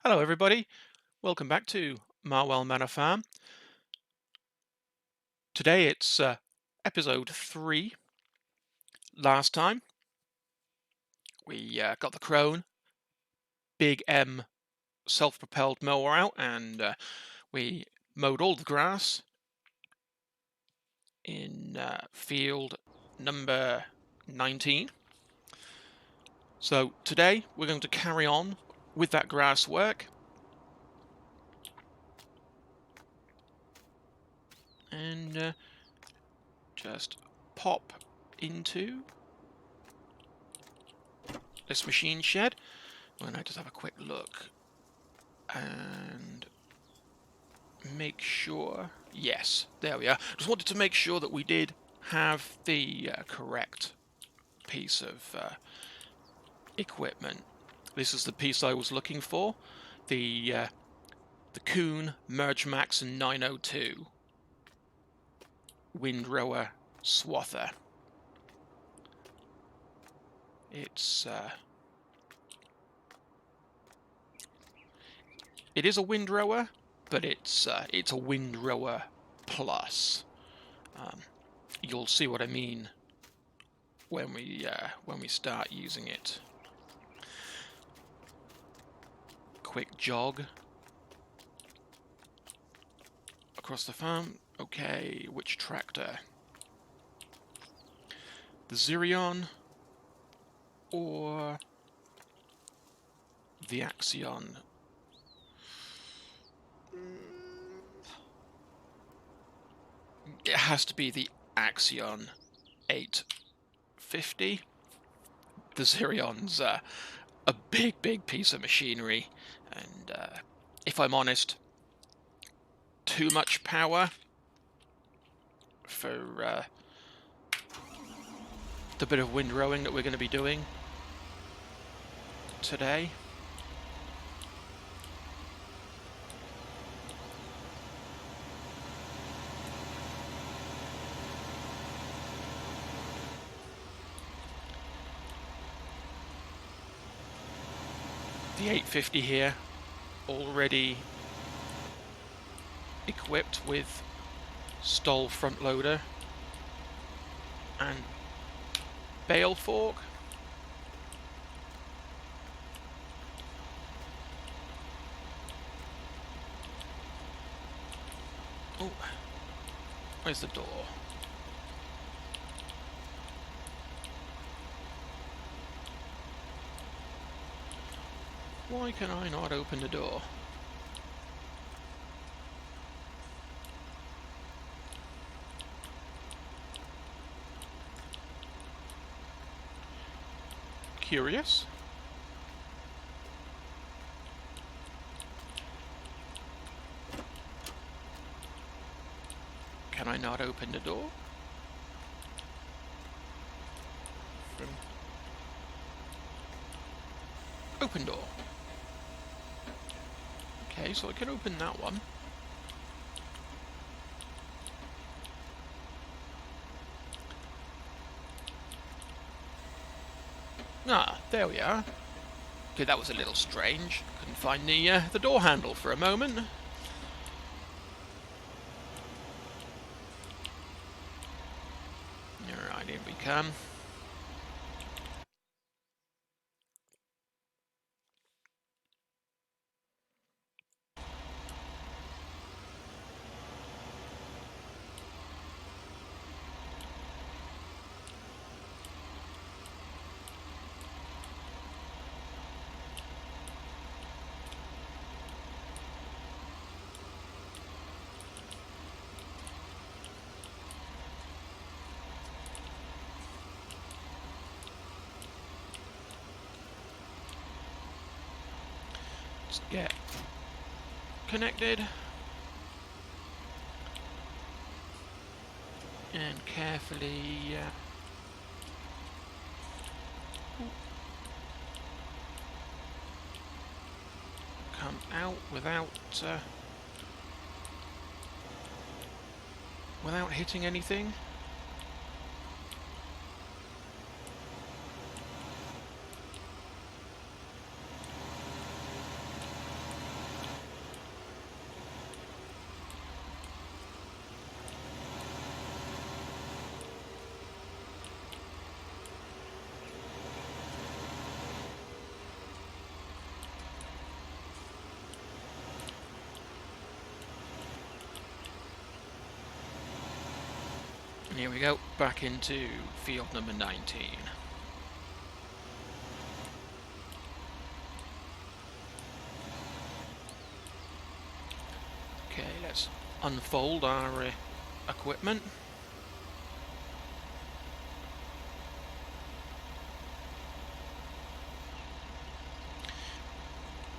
Hello everybody, welcome back to Marwell Manor Farm. Today it's episode 3. Last time we got the Crone Big M self-propelled mower out and we mowed all the grass in field number 19. So today we're going to carry on with that grass work and just pop into this machine shed. And I just have a quick look and make sure. Yes, there we are. Just wanted to make sure that we did have the correct piece of equipment. This is the piece I was looking for. The Kuhn Merge Max 902 Windrower Swather. It is a windrower, but it's a windrower plus. You'll see what I mean when we start using it. Quick jog across the farm. Okay, which tractor? The Xerion or the Axion? It has to be the Axion 850. The Xerion's a big piece of machinery, and if I'm honest, too much power for the bit of windrowing that we're going to be doing today. The 850 here, already equipped with Stoll front loader and bale fork. Oh, where's the door? Why can I not open the door? Curious. Can I not open the door? Open door. Okay, so I can open that one. Ah, there we are. Okay, that was a little strange. Couldn't find the door handle for a moment. Alright, here we come. Just get connected and carefully come out without hitting anything. here we go, back into field number 19. Okay, let's unfold our equipment.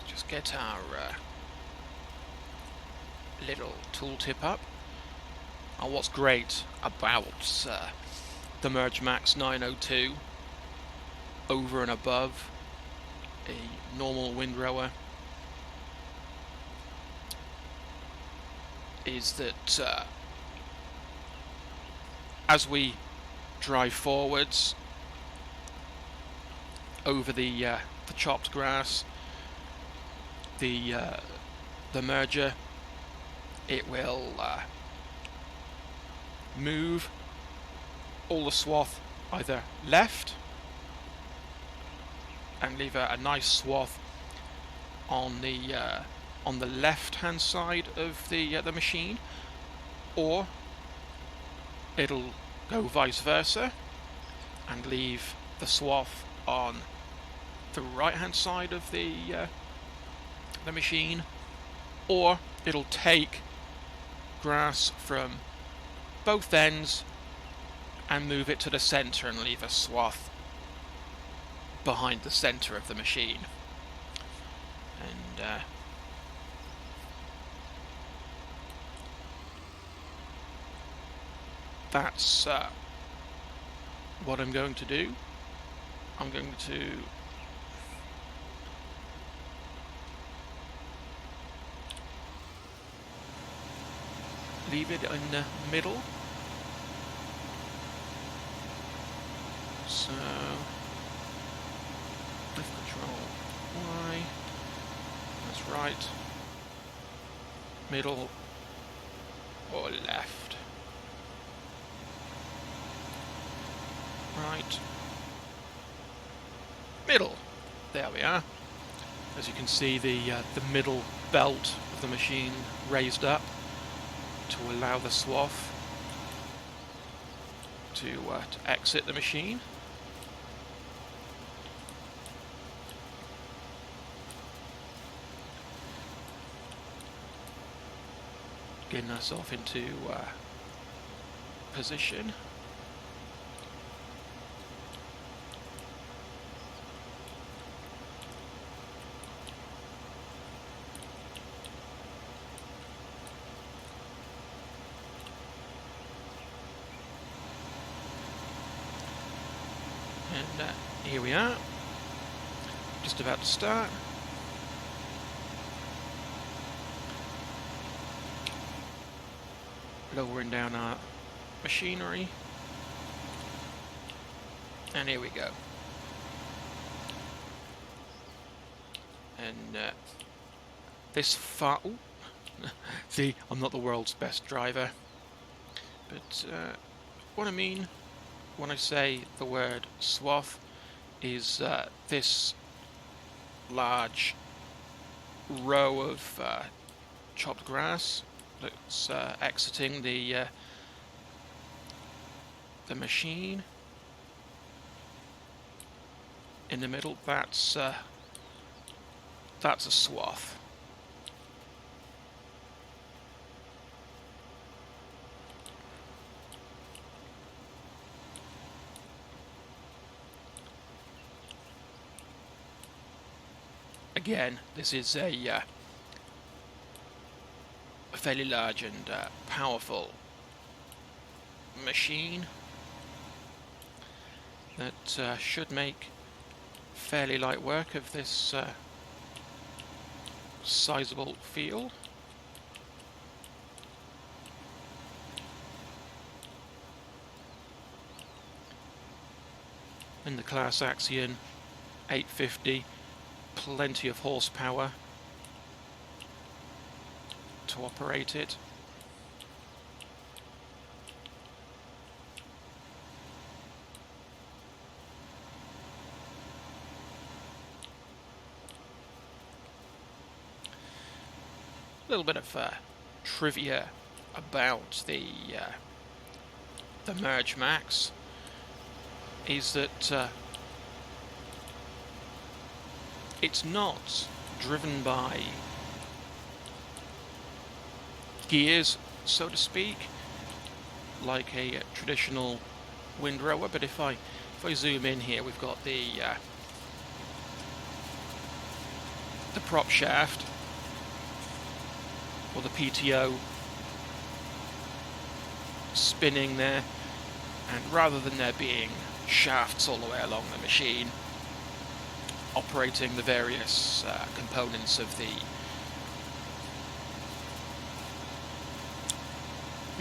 Just get our little tooltip up. And what's great about the Merge Max 902 over and above a normal windrower is that as we drive forwards over the chopped grass, the merger, it will move all the swath either left and leave a nice swath on the left hand side of the machine, or it'll go vice versa and leave the swath on the right hand side of the machine, or it'll take grass from both ends and move it to the center and leave a swath behind the center of the machine. And that's what I'm going to do. I'm going to leave it in the middle. So lift control Y, that's right, middle or left, right, middle. There we are. As you can see, the middle belt of the machine raised up to allow the swath to exit the machine. Getting ourselves into position. And here we are, just about to start. Lowering down our machinery, and here we go. And this far, see, I'm not the world's best driver, but what I mean when I say the word swath is this large row of chopped grass that's exiting the machine. In the middle, that's a swath. Again, this is a fairly large and powerful machine that should make fairly light work of this sizable field. In the class Axion 850, plenty of horsepower to operate it. A little bit of trivia about the the Merge Max is that it's not driven by gears, so to speak, like a traditional windrower. But if I zoom in here, we've got the prop shaft, or the PTO, spinning there, and rather than there being shafts all the way along the machine operating the various components of the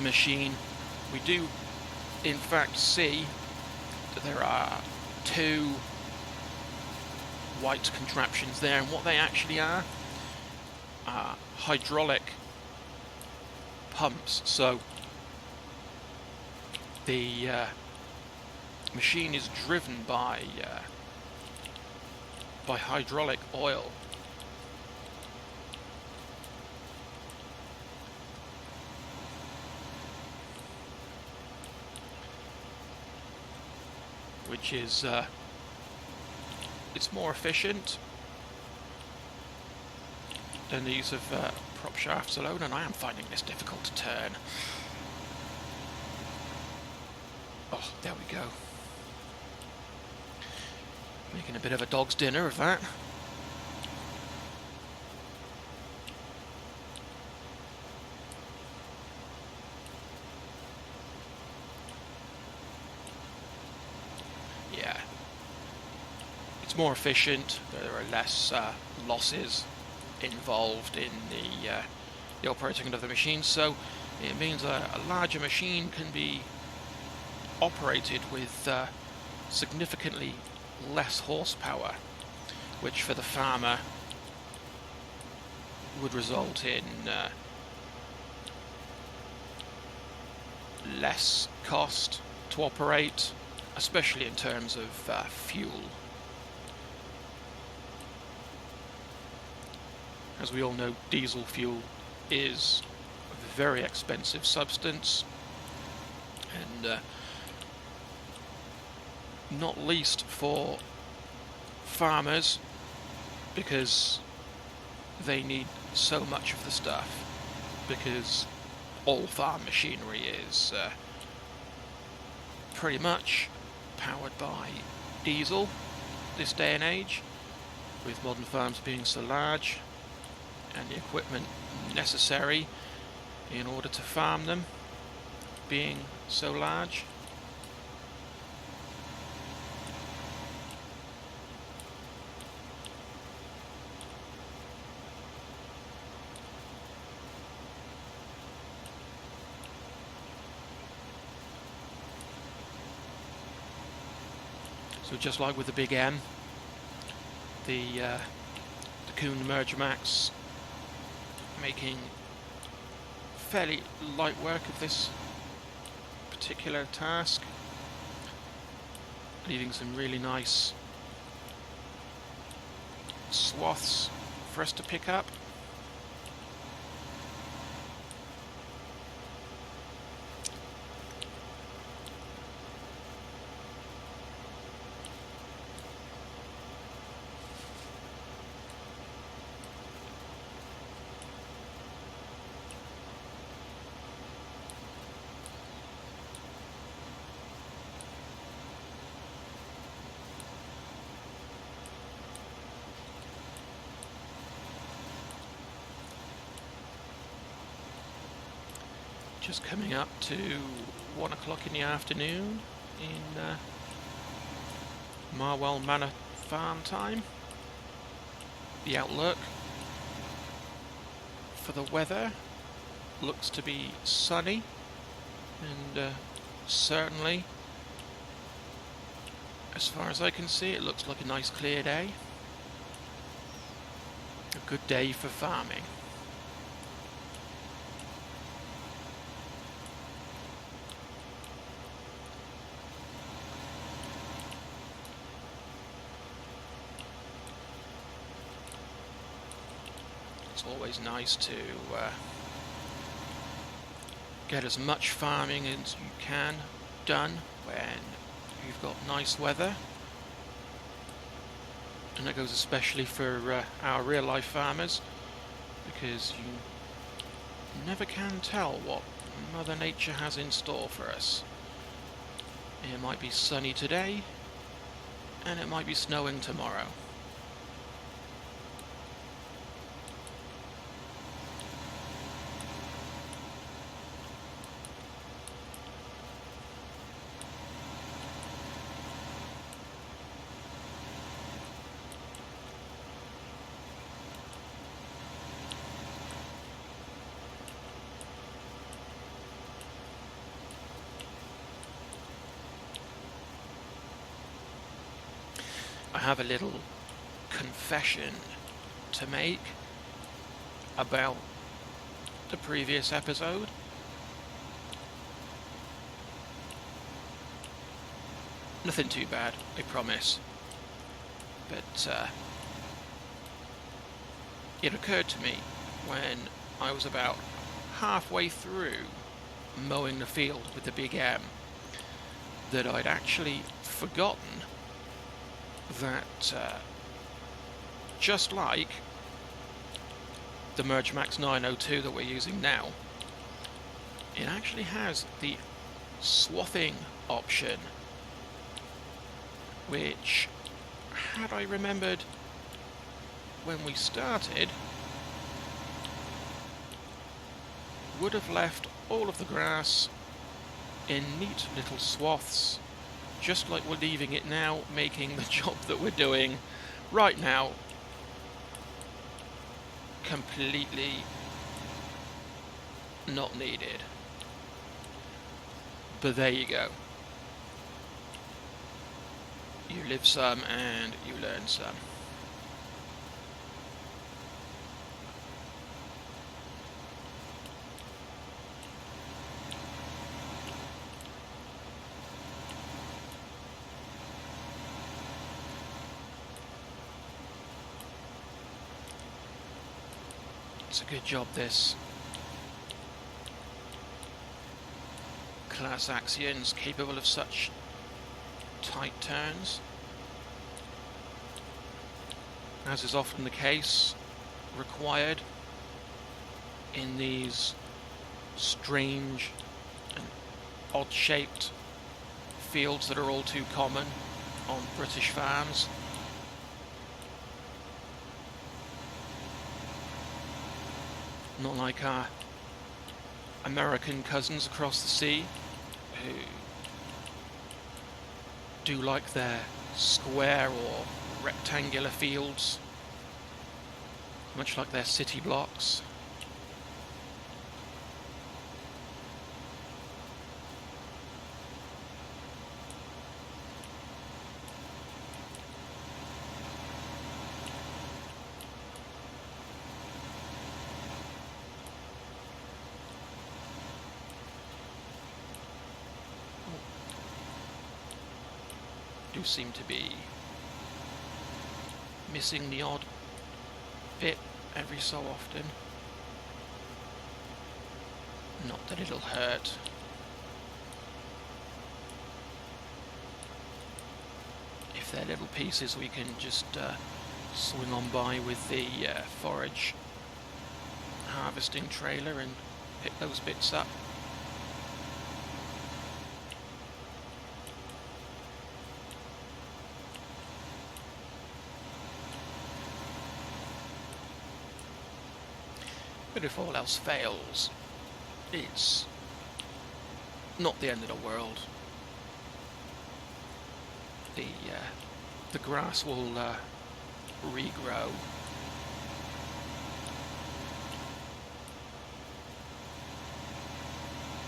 machine, we do in fact see that there are two white contraptions there, and what they actually are hydraulic pumps. So the machine is driven by hydraulic oil. Which is it's more efficient than the use of prop shafts alone, and I am finding this difficult to turn. Oh, there we go. Making a bit of a dog's dinner of that. Yeah. It's more efficient, there are less losses involved in the operating of the machine, so it means a larger machine can be operated with significantly less horsepower, which for the farmer would result in less cost to operate, especially in terms of fuel. As we all know, diesel fuel is a very expensive substance, and not least for farmers, because they need so much of the stuff, because all farm machinery is pretty much powered by diesel this day and age, with modern farms being so large and the equipment necessary in order to farm them being so large. So just like with the Big M, the Kuhn Merger Max making fairly light work of this particular task, leaving some really nice swaths for us to pick up. Just coming up to 1 o'clock in the afternoon in Marwell Manor farm time. The outlook for the weather looks to be sunny, and certainly, as far as I can see, it looks like a nice clear day. A good day for farming. It's always nice to get as much farming as you can done when you've got nice weather, and that goes especially for our real-life farmers, because you never can tell what Mother Nature has in store for us. It might be sunny today, and it might be snowing tomorrow. I have a little confession to make about the previous episode. Nothing too bad, I promise. But it occurred to me when I was about halfway through mowing the field with the Big M that I'd actually forgotten that just like the Mergemax 902 that we're using now, it actually has the swathing option, which, had I remembered when we started, would have left all of the grass in neat little swaths, just like we're leaving it now, making the job that we're doing right now completely not needed. But there you go. You live some and you learn some. It's a good job, this. Class Axion's capable of such tight turns. As is often the case, required in these strange and odd-shaped fields that are all too common on British farms. Not like our American cousins across the sea, who do like their square or rectangular fields, much like their city blocks. Do seem to be missing the odd bit every so often. Not that it'll hurt. If they're little pieces, we can just swing on by with the forage harvesting trailer and pick those bits up. But if all else fails, it's not the end of the world. The grass will regrow.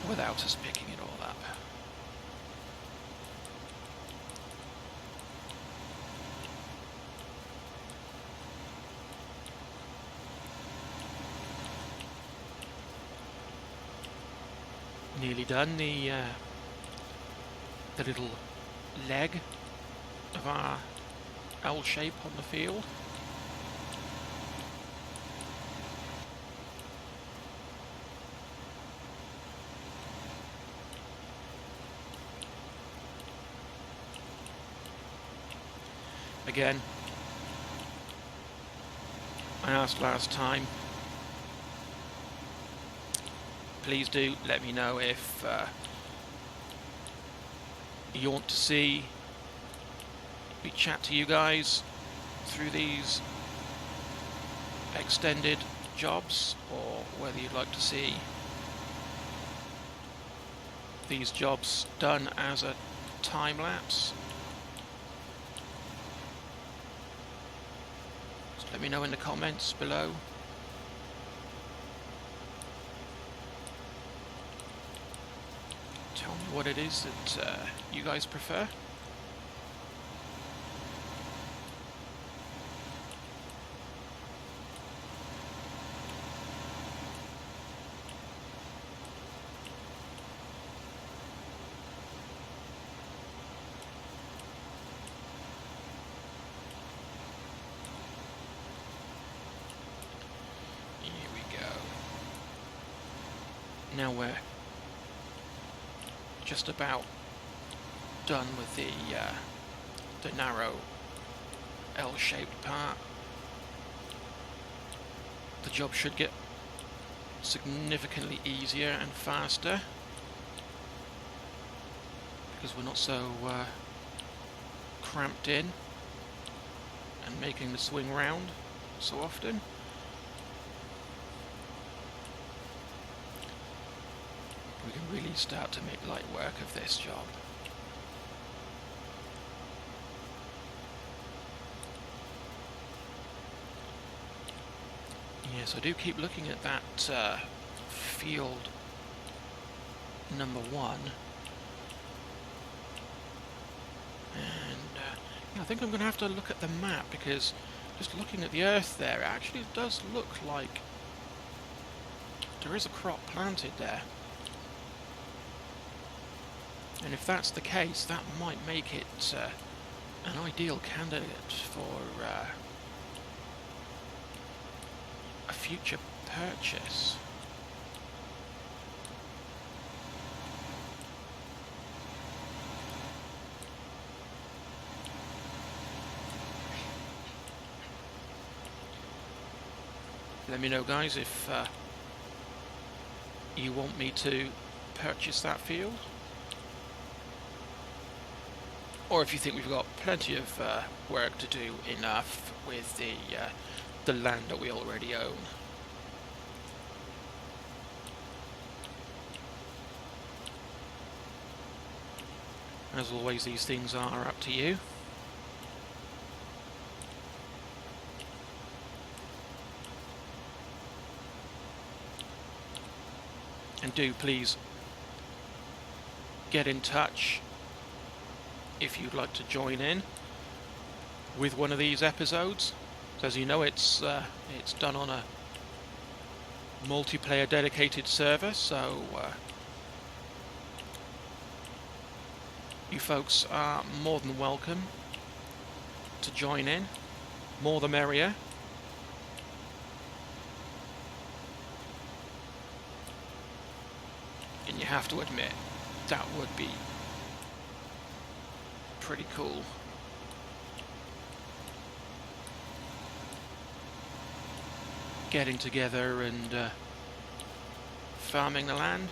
Without us picking it all up. Nearly done. The little leg of our L shape on the field. Again, I asked last time, please do let me know if you want to see me chat to you guys through these extended jobs, or whether you'd like to see these jobs done as a time lapse. Just let me know in the comments below. Tell me what it is that you guys prefer. Now we're just about done with the narrow L-shaped part. The job should get significantly easier and faster because we're not so cramped in and making the swing round so often. We can really start to make light work of this job. Yes, I do keep looking at that field number 1, and yeah, I think I'm going to have to look at the map, because just looking at the earth there, it actually does look like there is a crop planted there. And if that's the case, that might make it an ideal candidate for a future purchase. Let me know, guys, if you want me to purchase that field, or if you think we've got plenty of work to do enough with the land that we already own. As always, these things are up to you. And do please get in touch if you'd like to join in with one of these episodes. As you know, it's done on a multiplayer dedicated server, so you folks are more than welcome to join in. More the merrier. And you have to admit, that would be pretty cool. Getting together and farming the land.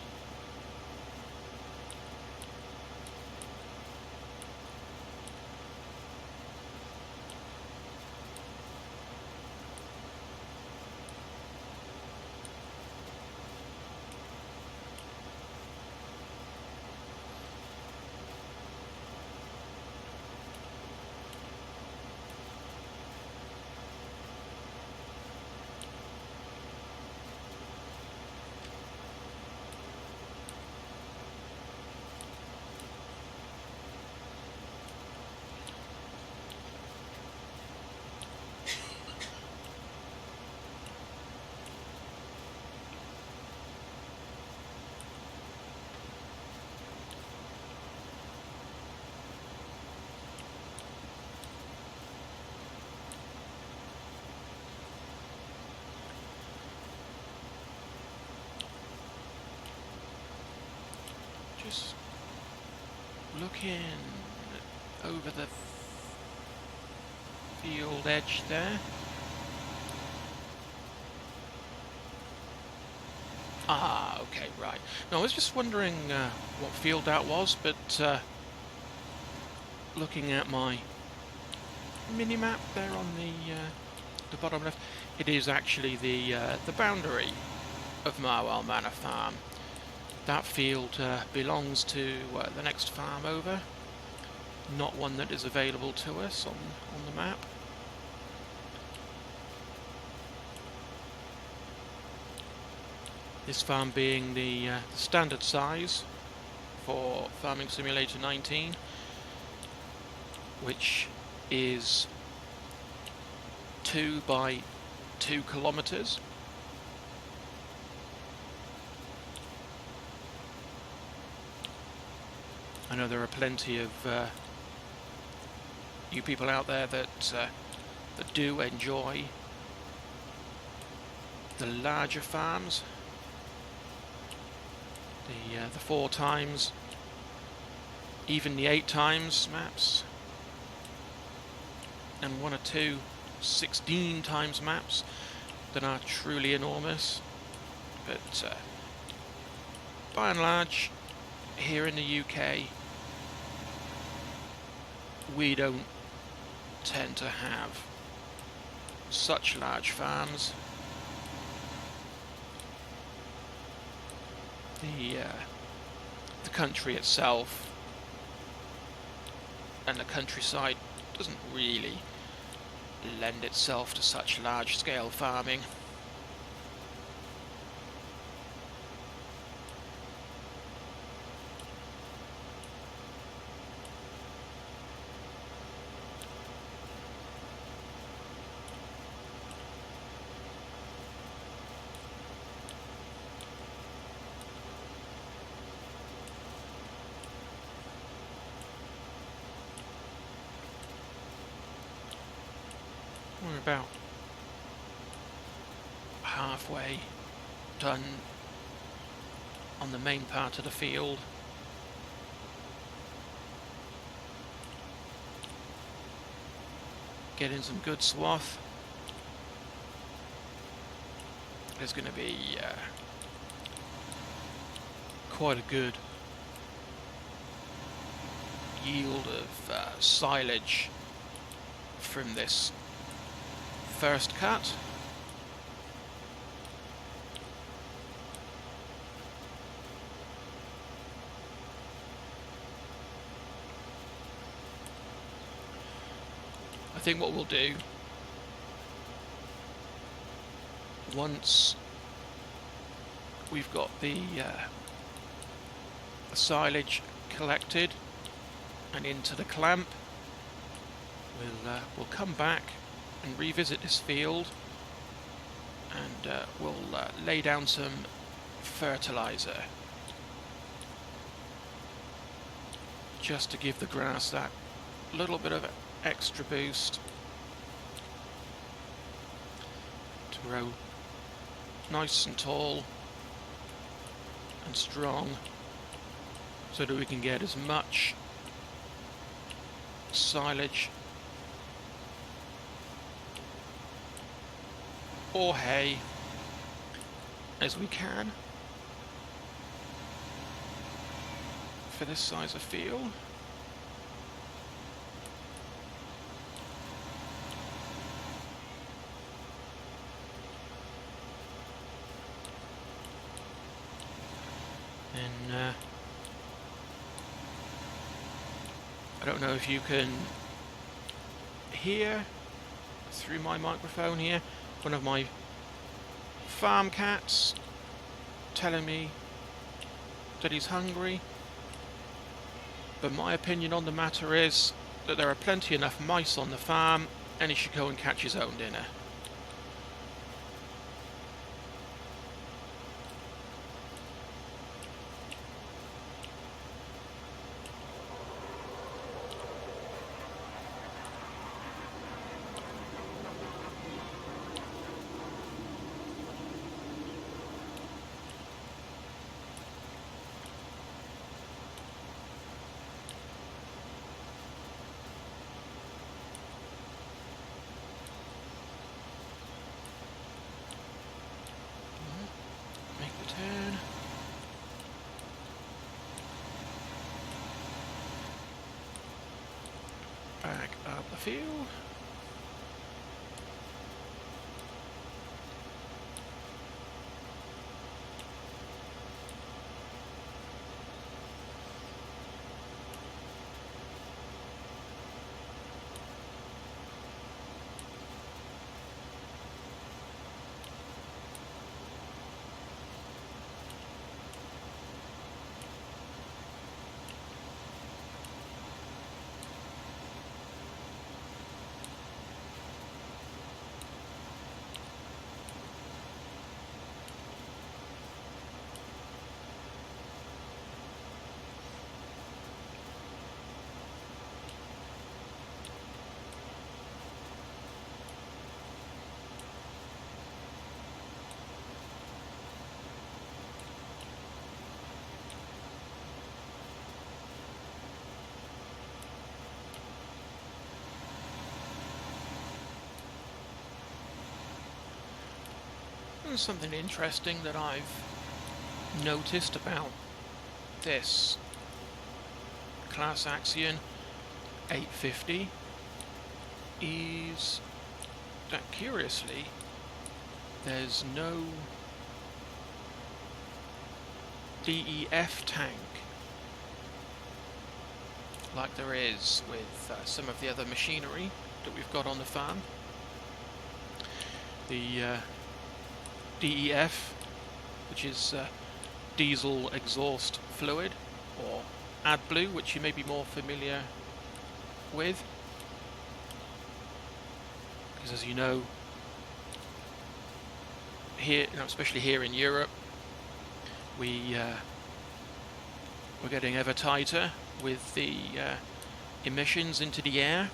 Just looking over field edge there. Ah, okay, right. No, I was just wondering what field that was, but looking at my mini-map there on the bottom left, it is actually the boundary of Marwell Manor farm. That field belongs to the next farm over, not one that is available to us on the map. This farm being the standard size for Farming Simulator 19, which is 2 by 2 kilometers. I know there are plenty of you people out there that do enjoy the larger farms, the 4 times, even the 8 times maps, and 1 or 2 16 times maps that are truly enormous. But by and large, here in the UK, we don't tend to have such large farms. The country itself and the countryside doesn't really lend itself to such large-scale farming. We're about halfway done on the main part of the field. Getting some good swath. There's going to be quite a good yield of silage from this first cut. I think what we'll do, once we've got the silage collected and into the clamp, we'll come back and revisit this field, and we'll lay down some fertilizer just to give the grass that little bit of extra boost to grow nice and tall and strong, so that we can get as much silage or hay as we can for this size of field. And I don't know if you can hear through my microphone here, one of my farm cats telling me that he's hungry, but my opinion on the matter is that there are plenty enough mice on the farm and he should go and catch his own dinner. feel. There's something interesting that I've noticed about this class Axion 850 is that, curiously, there's no DEF tank like there is with some of the other machinery that we've got on the farm. The DEF, which is diesel exhaust fluid, or AdBlue, which you may be more familiar with, because as you know, here, especially here in Europe, we're getting ever tighter with the emissions into the air,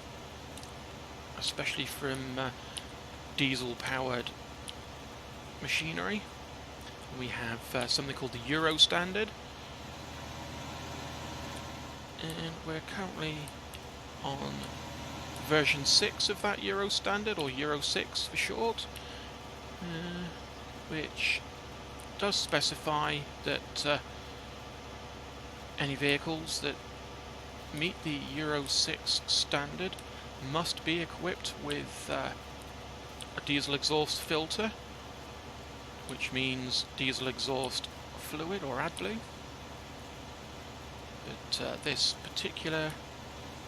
especially from diesel-powered machinery. We have something called the Euro standard, and we're currently on version 6 of that Euro standard, or Euro 6 for short, which does specify that any vehicles that meet the Euro 6 standard must be equipped with a diesel exhaust filter, which means diesel exhaust fluid, or AdBlue. But this particular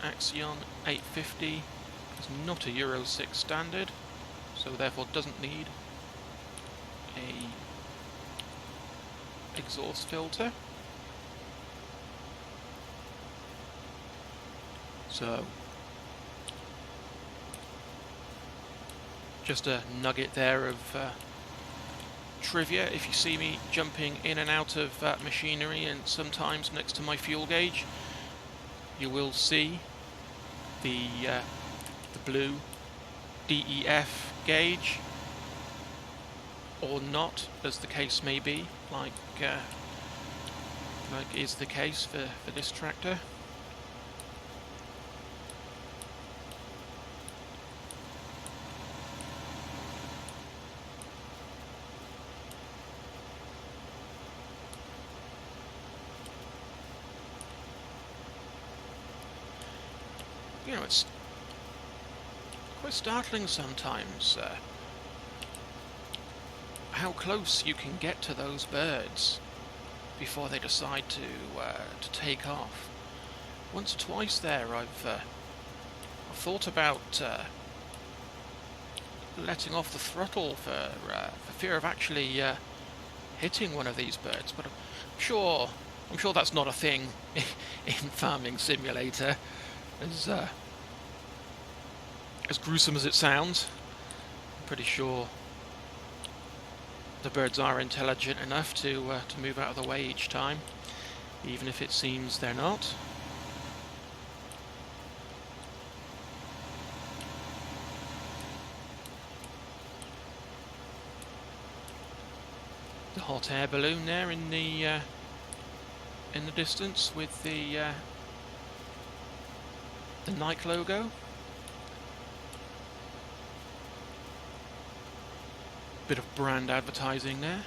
Axion 850 is not a Euro 6 standard, so therefore doesn't need a exhaust filter. So, just a nugget there of trivia. If you see me jumping in and out of machinery, and sometimes next to my fuel gauge, you will see the blue DEF gauge, or not, as the case may be, like is the case for this tractor. You know, it's quite startling sometimes how close you can get to those birds before they decide to take off. Once or twice there, I've thought about letting off the throttle for fear of actually hitting one of these birds, but I'm sure that's not a thing in Farming Simulator. As gruesome as it sounds, I'm pretty sure the birds are intelligent enough to move out of the way each time, even if it seems they're not. The hot air balloon there in the distance with the Nike logo. Bit of brand advertising there.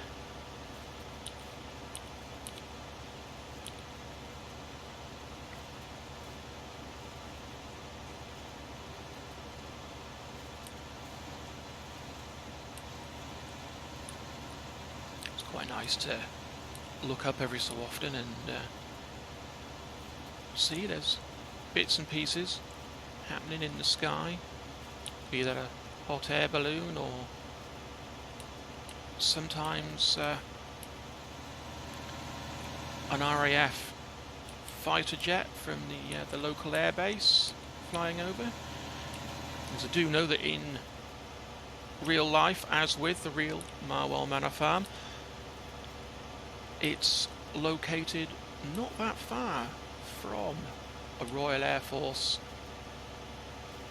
quite nice to look up every so often and see there's bits and pieces happening in the sky, be that a hot air balloon or sometimes an RAF fighter jet from the local airbase flying over. Because I do know that in real life, as with the real Marwell Manor farm, it's located not that far from a Royal Air Force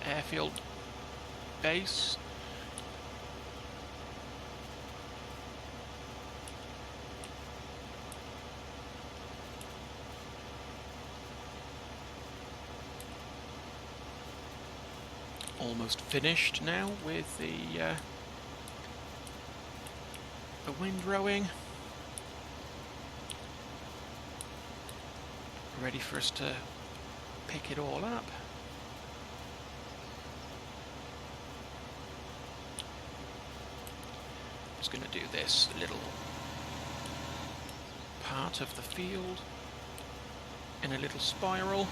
airfield base. Almost finished now with the windrowing. Ready for us to pick it all up. Just going to do this little part of the field in a little spiral.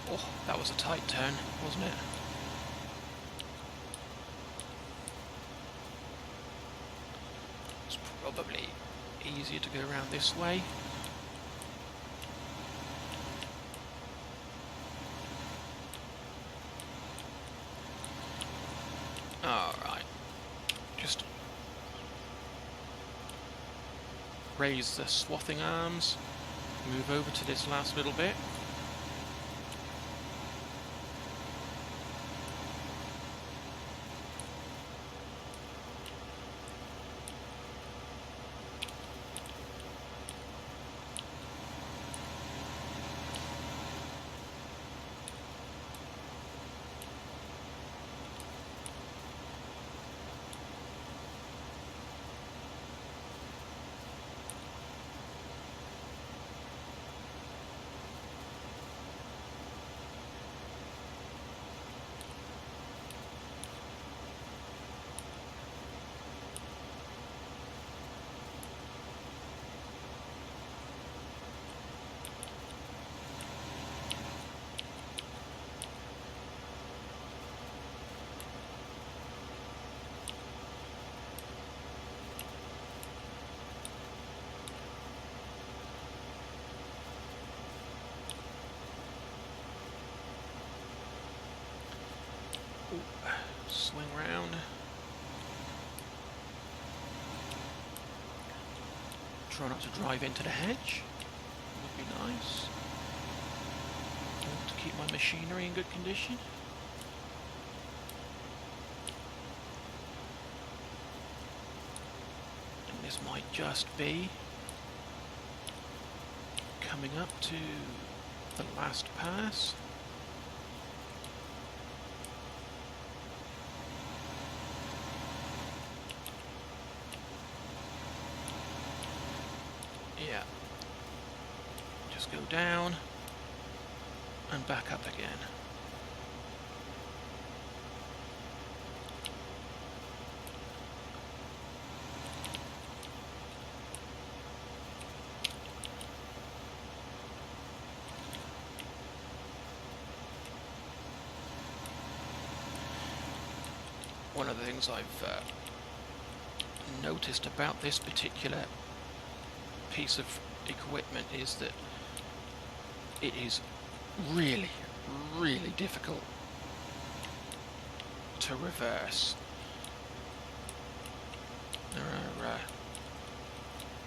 Oh, that was a tight turn, wasn't it? It's probably easier to go around this way. Alright. Just raise the swathing arms, move over to this last little bit. Swing round. Try not to drive into the hedge. Would be nice. I want to keep my machinery in good condition. And this might just be coming up to the last pass. Yeah, just go down and back up again. One of the things I've noticed about this particular piece of equipment is that it is really, really difficult to reverse. There are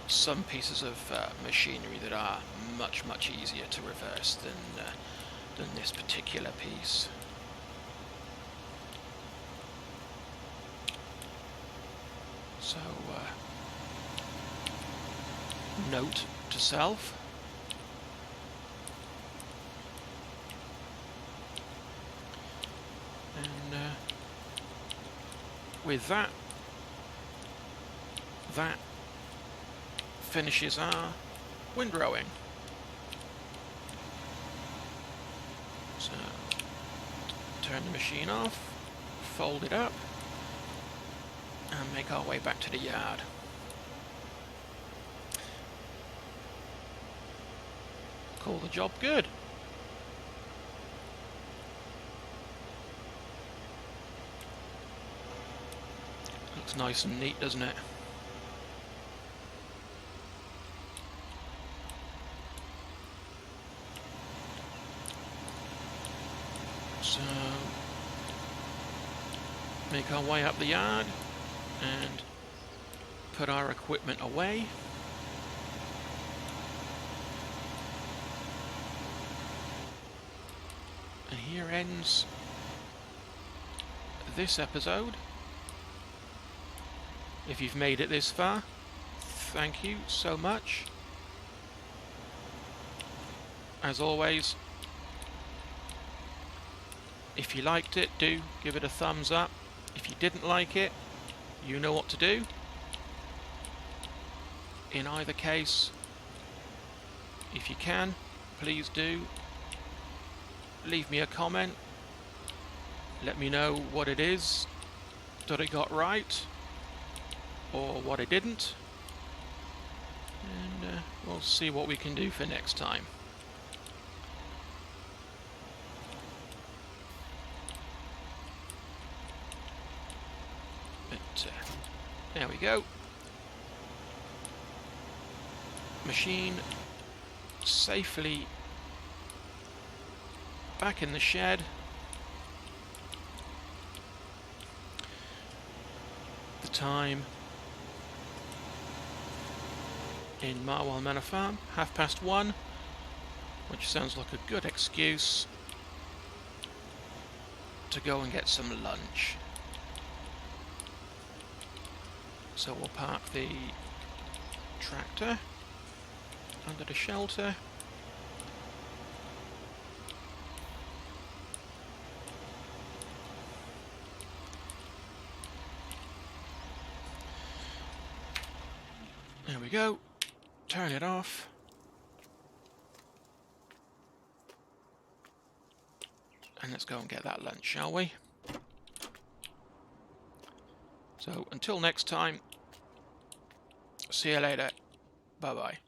some pieces of machinery that are much, much easier to reverse than this particular piece. So note to self. And with that finishes our windrowing. So turn the machine off, fold it up, and make our way back to the yard. Call the job good. Looks nice and neat, doesn't it? So, make our way up the yard and put our equipment away. And here ends this episode. If you've made it this far, thank you so much. As always, if you liked it, do give it a thumbs up. If you didn't like it, you know what to do. In either case, if you can, please do leave me a comment. Let me know what it is that I got right or what I didn't, and we'll see what we can do for next time. But there we go. Machine safely back in the shed. The time in Marwell Manor Farm, 1:30, which sounds like a good excuse to go and get some lunch. So we'll park the tractor under the shelter. There we go. Turn it off. And let's go and get that lunch, shall we? So until next time, see you later. Bye-bye.